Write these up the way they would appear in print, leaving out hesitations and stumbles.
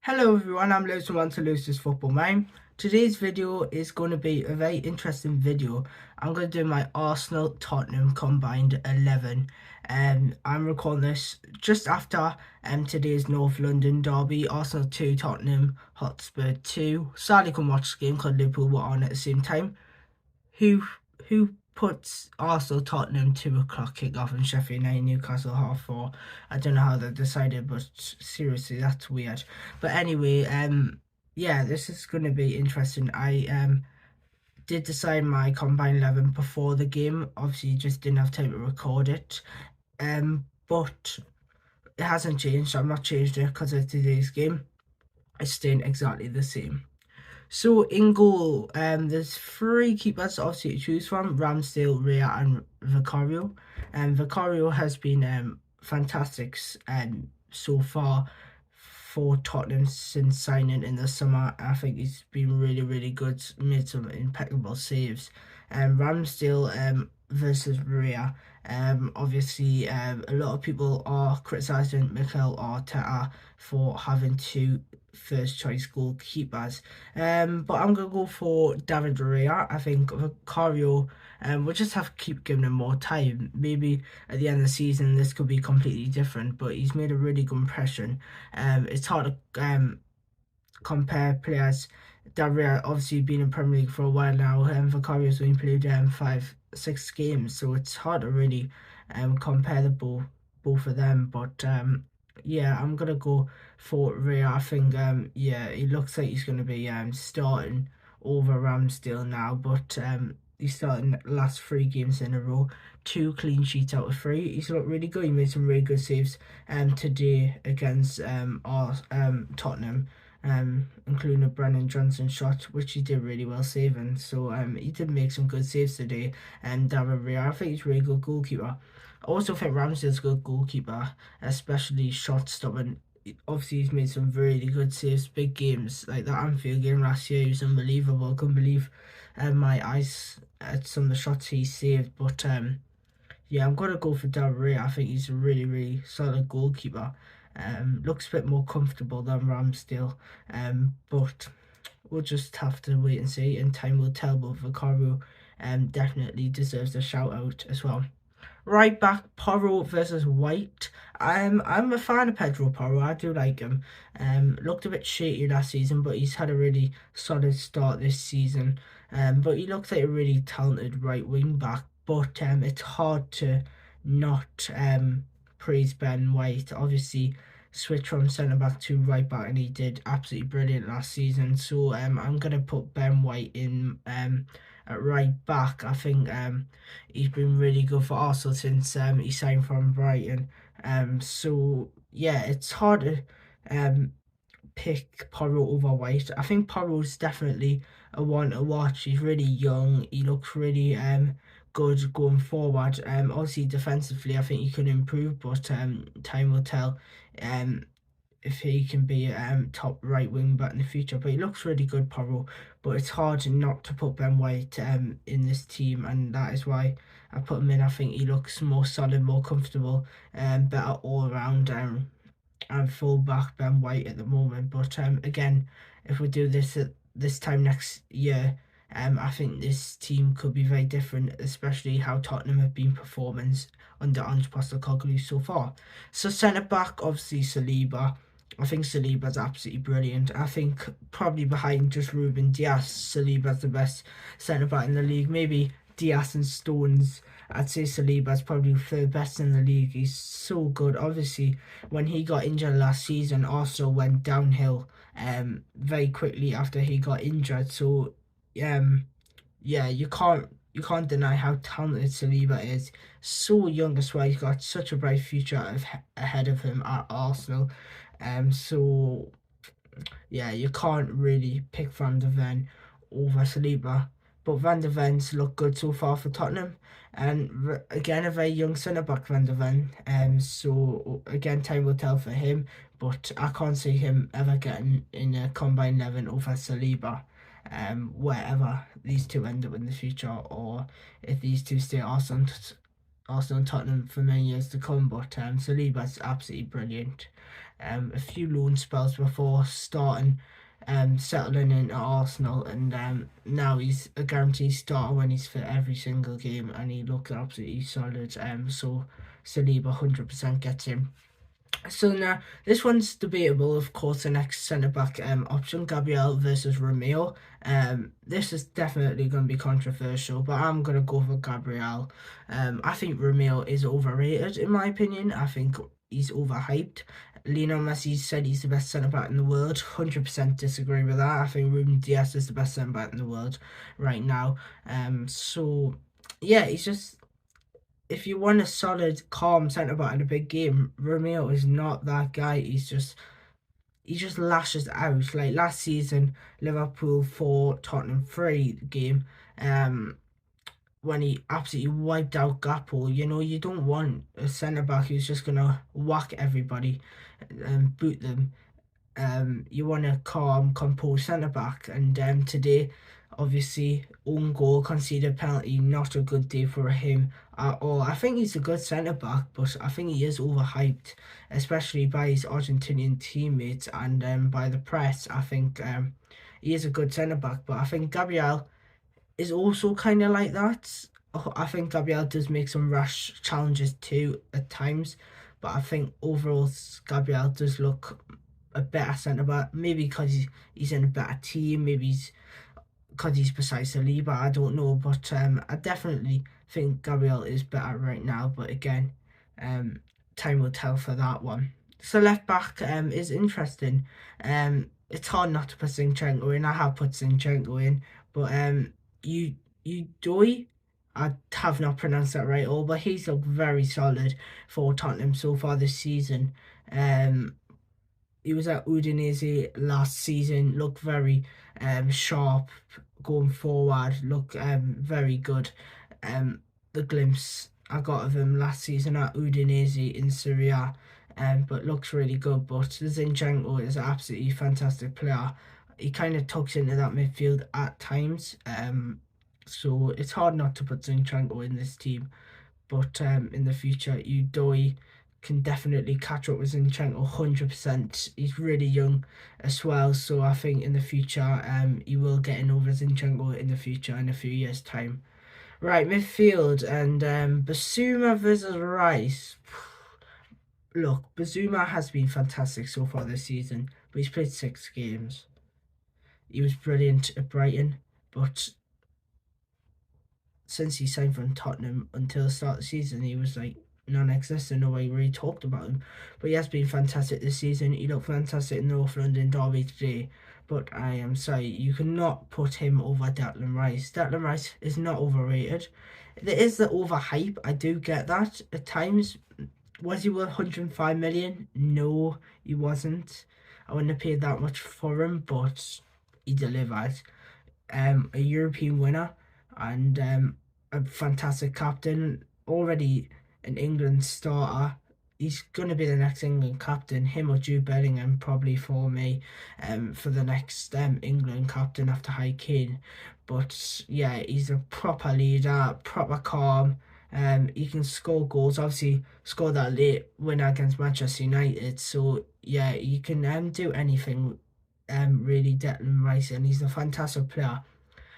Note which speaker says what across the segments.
Speaker 1: Hello everyone, I'm Lewis from Want to Lose This Football Mime. Today's video is going to be a very interesting video. I'm going to do my Arsenal Tottenham combined 11. I'm recording this just after today's North London derby. Arsenal 2, Tottenham Hotspur 2. Sadly couldn't watch the game because Liverpool were on at the same time. Who puts Arsenal Tottenham 2 o'clock kickoff and Sheffield United Newcastle half 4? I don't know how they decided, but seriously, that's weird. But anyway, yeah, this is gonna be interesting. I did decide my combined 11 before the game. Obviously, just didn't have time to record it. But it hasn't changed. I've not changed it because of today's game. It's staying exactly the same. So in goal, there's three keepers obviously to choose from: Ramsdale, Rhea, and Vicario. And Vicario has been fantastic so far for Tottenham since signing in the summer. I think he's been really good, made some impeccable saves. Ramsdale versus Rhea. Obviously, a lot of people are criticising Mikel Arteta for having two first choice goalkeepers. But I'm gonna go for David Rhea. I think Vicario, we'll just have to keep giving him more time. Maybe at the end of the season this could be completely different, but he's made a really good impression. It's hard to compare players. David obviously been in Premier League for a while now, and Vicario's only played 5-6 games, so it's hard to really compare the both of them. But yeah, I'm gonna go for Rhea. I think yeah, it looks like he's gonna be starting over Ramsdale now, but he's starting the last 3 games in a row, 2 clean sheets out of 3. He's looked really good. He made some really good saves today against our Tottenham, including a Brennan Johnson shot, which he did really well saving. So he did make some good saves today. And David Rhea, I think he's a really good goalkeeper. I also think Ramsdale's a good goalkeeper, especially shot stopping. Obviously, he's made some really good saves, big games like that Anfield game last year. He was unbelievable. I couldn't believe my eyes at some of the shots he saved. But yeah, I'm gonna go for David Rhea. I think he's a really solid goalkeeper. Looks a bit more comfortable than Ramsdale. But we'll just have to wait and see, and time will tell. But Vicario definitely deserves a shout out as well. Right back, Porro versus White. I'm a fan of Pedro Porro. I do like him. Looked a bit shaky last season, but he's had a really solid start this season. But he looks like a really talented right wing back. But it's hard to not praise Ben White. Obviously, switch from centre back to right back, and he did absolutely brilliant last season. So I'm gonna put Ben White in at right back. I think he's been really good for Arsenal since he signed from Brighton. So yeah, it's hard to pick Porro over White. I think Porro's definitely a one to watch. He's really young. He looks really good going forward. Obviously defensively, I think he can improve, but time will tell. If he can be top right wing back in the future. But he looks really good, Porro. But it's hard not to put Ben White in this team, and that is why I put him in. I think he looks more solid, more comfortable, and better all around. And full back Ben White at the moment. But again, if we do this at this time next year, I think this team could be very different, especially how Tottenham have been performing under Ange Postecoglou so far. So centre back, obviously Saliba. I think Saliba's absolutely brilliant. I think probably behind just Ruben Dias, Saliba's the best centre back in the league. Maybe Dias and Stones. I'd say Saliba's probably the best in the league. He's so good. Obviously, when he got injured last season, Arsenal went downhill very quickly after he got injured. So yeah, you can't deny how talented Saliba is. So young as well. He's got such a bright future ahead of him at Arsenal. So yeah, you can't really pick Van de Ven over Saliba. But Van de Ven's looked good so far for Tottenham. And again, a very young centre back, Van de Ven. So again, time will tell for him. But I can't see him ever getting in a combined 11 over Saliba. Wherever these two end up in the future, or if these two stay Arsenal and Tottenham for many years to come. But Saliba's absolutely brilliant. a few loan spells before starting, settling into Arsenal, and now he's a guaranteed starter when he's fit every single game, and he looks absolutely solid. So Saliba 100% gets him. So now this one's debatable, of course. The next centre back option, Gabriel versus Romeo. This is definitely going to be controversial, but I'm going to go for Gabriel. I think Romeo is overrated in my opinion. I think he's overhyped. Lionel Messi said he's the best centre back in the world. 100% disagree with that. I think Ruben Dias is the best centre back in the world right now. So yeah, he's just, if you want a solid, calm centre back in a big game, Romeo is not that guy. He just lashes out. Like last season, Liverpool 4, Tottenham 3 game, when he absolutely wiped out Gakpo. You know, you don't want a centre back who's just gonna whack everybody and boot them. You want a calm, composed centre back, and today, obviously, own goal, conceded penalty, not a good day for him at all. I think he's a good centre back, but I think he is overhyped, especially by his Argentinian teammates and by the press. I think he is a good centre back, but I think Gabriel is also kind of like that. I think Gabriel does make some rash challenges too at times, but I think overall Gabriel does look a better centre back. Maybe because he's in a better team. Maybe because he's beside Saliba. I don't know, but I definitely think Gabriel is better right now. But again, time will tell for that one. So left back is interesting. It's hard not to put Zinchenko in. I have put Zinchenko in, but you Doi, I have not pronounced that right at all, but he's looked very solid for Tottenham so far this season. He was at Udinese last season, looked very sharp going forward, looked very good. The glimpse I got of him last season at Udinese in Serie A, but looks really good. But Zinchenko is an absolutely fantastic player. He kind of tucks into that midfield at times, so it's hard not to put Zinchenko in this team. But in the future, Udoi can definitely catch up with Zinchenko 100%. He's really young as well, so I think in the future he will get in over Zinchenko in the future in a few years' time. Right, midfield, and Basuma versus Rice. Look, Basuma has been fantastic so far this season, but he's played 6 games. He was brilliant at Brighton, but since he signed from Tottenham until the start of the season, he was like non-existent. Nobody really talked about him, but he has been fantastic this season. He looked fantastic in North London derby today, but I am sorry, you cannot put him over Declan Rice. Declan Rice is not overrated. There is the overhype, I do get that at times. Was he worth 105 million? No, he wasn't. I wouldn't have paid that much for him, but he delivered. A European winner and a fantastic captain, already an England starter. He's going to be the next England captain, him or Jude Bellingham probably for me, for the next England captain after Harry Kane. But yeah, he's a proper leader, proper calm. He can score goals, obviously scored that late winner against Manchester United. So yeah, he can do anything, really, Declan Rice, and he's a fantastic player.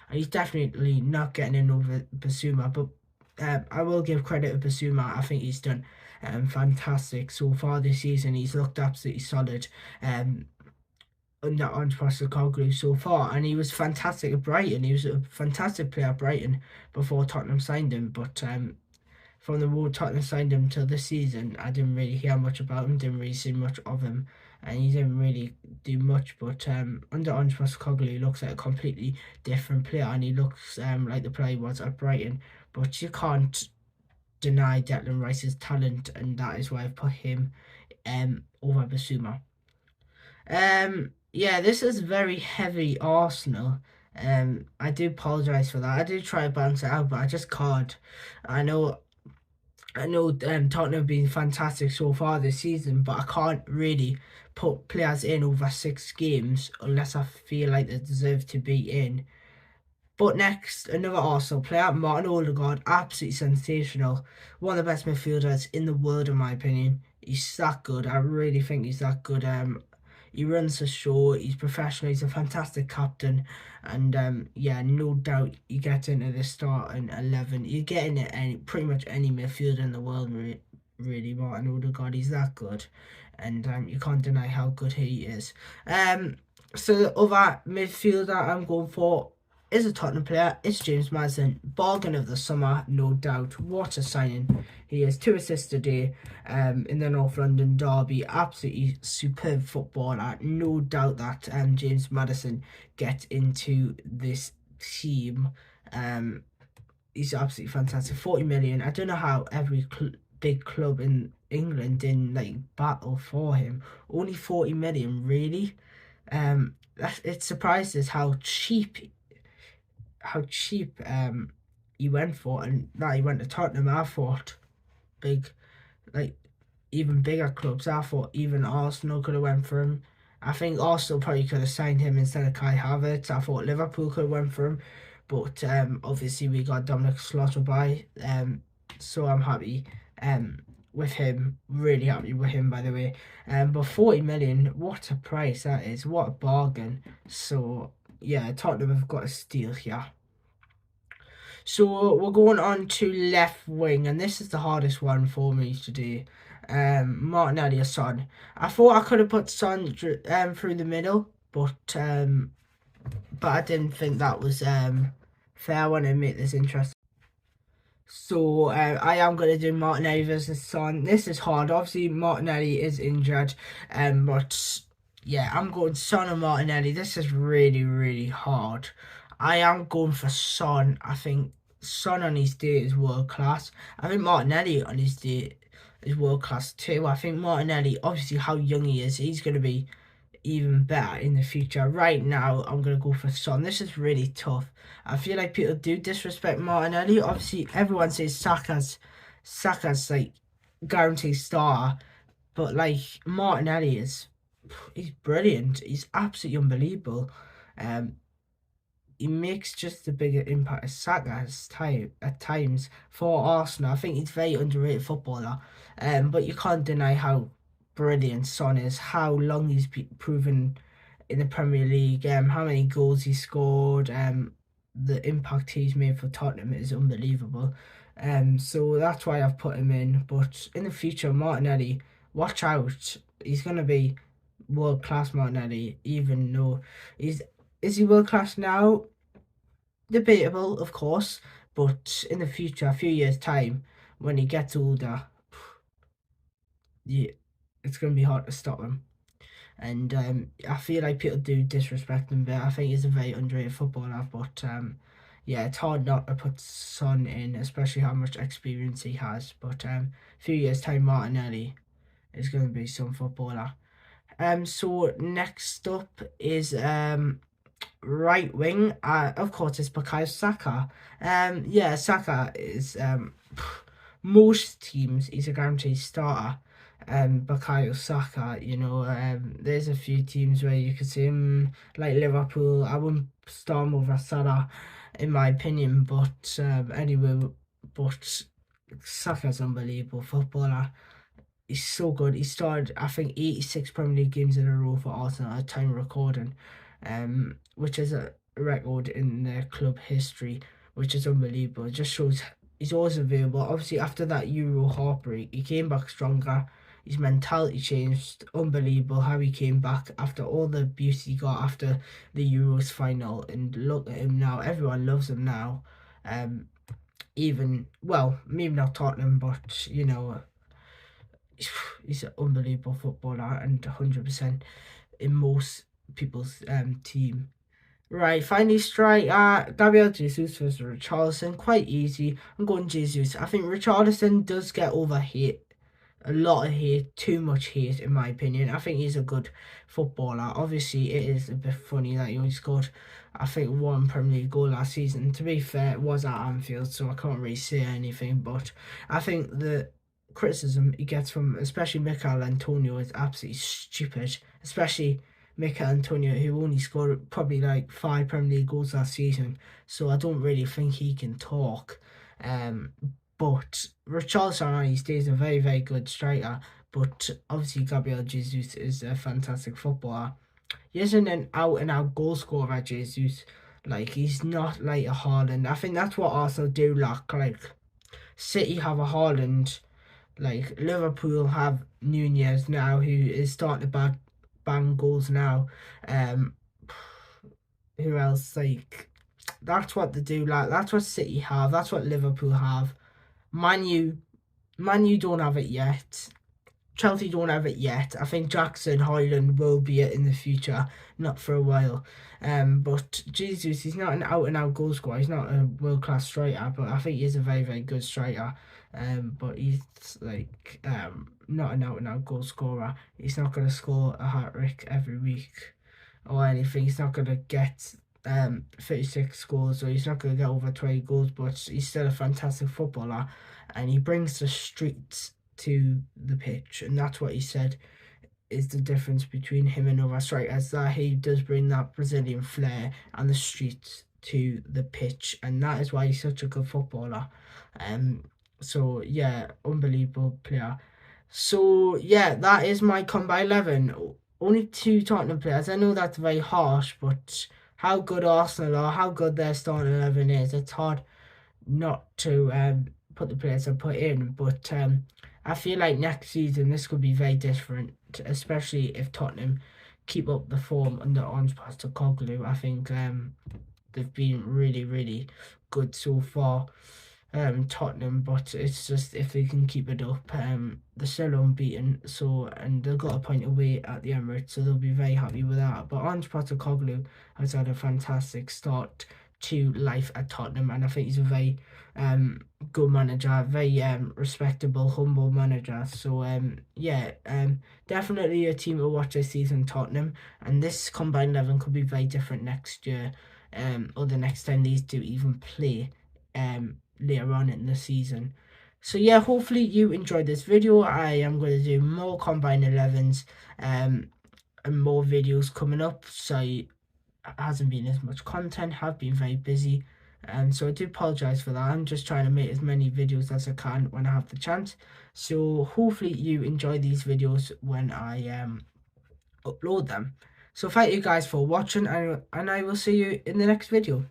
Speaker 1: And he's definitely not getting in over Basuma, but I will give credit to Basuma. I think he's done fantastic so far this season. He's looked absolutely solid under Postecoglou so far, and he was fantastic at Brighton. He was a fantastic player at Brighton before Tottenham signed him, but from the moment Tottenham signed him till this season, I didn't really hear much about him, didn't really see much of him, and he didn't really do much. But under Postecoglou, he looks like a completely different player, and he looks like the player he was at Brighton. But you can't deny Declan Rice's talent, and that is why I've put him over Basuma. Yeah, this is very heavy Arsenal. I do apologise for that. I did try to balance it out, but I just can't. I know Tottenham have been fantastic so far this season, but I can't really put players in over 6 games unless I feel like they deserve to be in. But next, another Arsenal player, Martin Odegaard, absolutely sensational. One of the best midfielders in the world, in my opinion. He's that good. I really think he's that good. He runs the show. He's professional. He's a fantastic captain, and yeah, no doubt you get into the starting 11. You get into pretty much any midfielder in the world. Really, Martin Odegaard. He's that good, and you can't deny how good he is. So the other midfielder I'm going for is a Tottenham player. It's James Maddison. Bargain of the summer, no doubt. What a signing. He has 2 assists today in the North London derby. Absolutely superb footballer. No doubt that James Maddison gets into this team. He's absolutely fantastic. 40 million. I don't know how every big club in England didn't battle for him. Only 40 million, really. It surprises how cheap he went for, and that he went to Tottenham. I thought big, like even bigger clubs. I thought even Arsenal could have went for him. I think Arsenal probably could have signed him instead of Kai Havertz. I thought Liverpool could have went for him, but obviously we got Dominic Slaughter so I'm happy with him. Really happy with him, by the way. But 40 million, what a price that is! What a bargain! So yeah, Tottenham have got a steal here. So we're going on to left wing, and this is the hardest one for me to do. Martinelli or Son. I thought I could have put Son through the middle, but I didn't think that was fair. I want to make this interesting. So I am going to do Martinelli versus Son. This is hard. Obviously, Martinelli is injured, but yeah, I'm going Son and Martinelli. This is really, really hard. I am going for Son. I think Son on his day is world class. I think Martinelli on his day is world class too. I think Martinelli, obviously how young he is, he's going to be even better in the future. Right now, I'm going to go for Son. This is really tough. I feel like people do disrespect Martinelli. Obviously, everyone says Saka's like guaranteed star, but like Martinelli he's brilliant. He's absolutely unbelievable. He makes just a bigger impact as Saka has at times for Arsenal. I think he's a very underrated footballer, but you can't deny how brilliant Son is, how long he's proven in the Premier League, how many goals he scored, the impact he's made for Tottenham is unbelievable. So that's why I've put him in. But in the future, Martinelli, watch out. He's going to be world class Martinelli, even though is he world class now? Debatable, of course, but in the future, a few years' time, when he gets older, yeah, it's going to be hard to stop him. And I feel like people do disrespect him, but I think he's a very underrated footballer. But yeah, it's hard not to put Son in, especially how much experience he has. But a few years' time, Martinelli is going to be some footballer. So next up is right wing. Of course, it's Bukayo Saka. Yeah, Saka is most teams he's a guaranteed starter. Bukayo Saka, there's a few teams where you could see him, like Liverpool. I wouldn't start him over Salah, in my opinion. But anyway, but Saka's unbelievable footballer. He's so good. He started, I think, 86 Premier League games in a row for Arsenal at time of recording, which is a record in their club history, which is unbelievable. It just shows he's always available. Obviously, after that Euro heartbreak, he came back stronger. His mentality changed. Unbelievable how he came back after all the abuse he got after the Euros final. And look at him now. Everyone loves him now. Even, well, maybe not Tottenham, but, he's an unbelievable footballer and 100% in most people's team. Right, finally striker, Gabriel Jesus versus Richarlison. Quite easy. I'm going Jesus. I think Richarlison does get over hate. A lot of hate, too much hate in my opinion. I think he's a good footballer. Obviously, it is a bit funny that he only scored, I think, 1 Premier League goal last season. To be fair, it was at Anfield, so I can't really say anything. But I think the criticism he gets from especially Mikel Antonio is absolutely stupid. Especially Mikel Antonio, who only scored probably like 5 Premier League goals last season, so I don't really think he can talk. Um, but Richarlison on his day is a very, very good striker. But obviously, Gabriel Jesus is a fantastic footballer. He isn't an out and out goal scorer, Jesus. Like, he's not like a Haaland. I think that's what Arsenal do lack. Like, City have a Haaland. Like, Liverpool have Nunez now, who is starting to bang goals now. Um, who else? Like, that's what they do. Like, that's what City have. That's what Liverpool have. Man U don't have it yet. Chelsea don't have it yet. I think Jackson Highland will be it in the future, not for a while. But Jesus, he's not an out and out goal scorer. He's not a world class striker, but I think he's a very, very good striker. But he's like not an out and out goal scorer. He's not gonna score a hat trick every week or anything. He's not gonna get 36 goals, or he's not gonna get over 20 goals. But he's still a fantastic footballer, and he brings the streets to the pitch, and that's what he said is the difference between him and other strikers, that he does bring that Brazilian flair and the streets to the pitch, and that is why he's such a good footballer. Um, so yeah, unbelievable player. So yeah, that is my combined 11. Only two Tottenham players. I know that's very harsh, but how good Arsenal are, how good their starting 11 is, it's hard not to put the players I put in. But I feel like next season this could be very different, especially if Tottenham keep up the form under Ange Postecoglou. I think they've been really, really good so far. Tottenham, but it's just if they can keep it up, they're still unbeaten. So, and they've got a point away at the Emirates, so they'll be very happy with that. But Ange Postecoglou has had a fantastic start to life at Tottenham, and I think he's a very good manager, very respectable, humble manager. So yeah, definitely a team to watch this season, Tottenham, and this combined 11 could be very different next year, or the next time these two even play later on in the season. So yeah, hopefully you enjoyed this video. I am going to do more combined 11s and more videos coming up, so hasn't been as much content, have been very busy, and so I do apologize for that. I'm just trying to make as many videos as I can when I have the chance. So hopefully you enjoy these videos when I upload them. So thank you guys for watching, and I will see you in the next video.